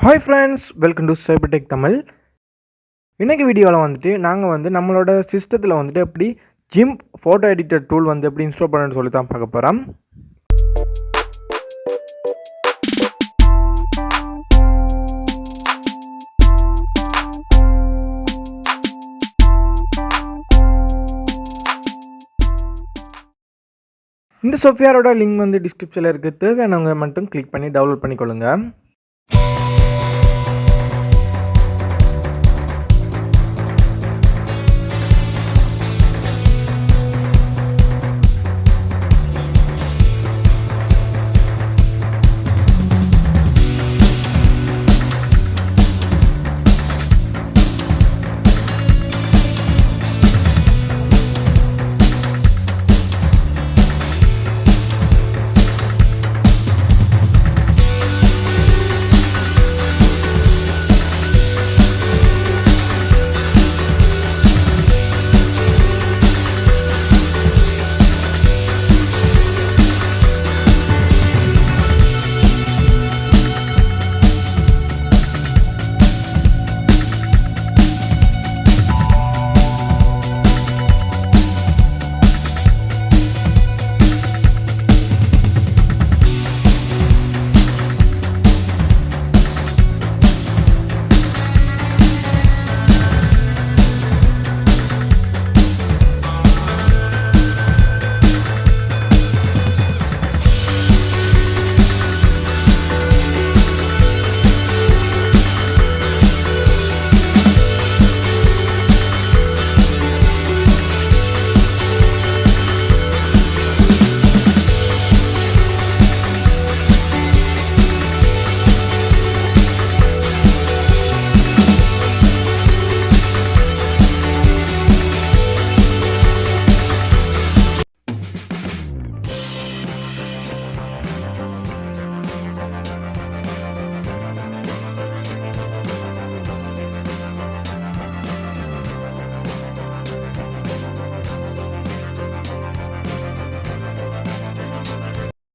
Hi friends, welcome to CyberTechTamil. இன்னைக்கு வீடியோவில் நாங்கள் நம்மளோட சிஸ்டத்தில் எப்படி GIMP ஃபோட்டோ எடிட்டர் டூல் எப்படி இன்ஸ்டால் பண்ணுன்னு சொல்லி தான் பார்க்க போகிறோம். இந்த சாஃப்ட்வேரோட லிங்க் டிஸ்கிரிப்ஷனில் இருக்குது. தேவையானவங்க மட்டும் கிளிக் பண்ணி டவுன்லோட் பண்ணிக்கொள்ளுங்க.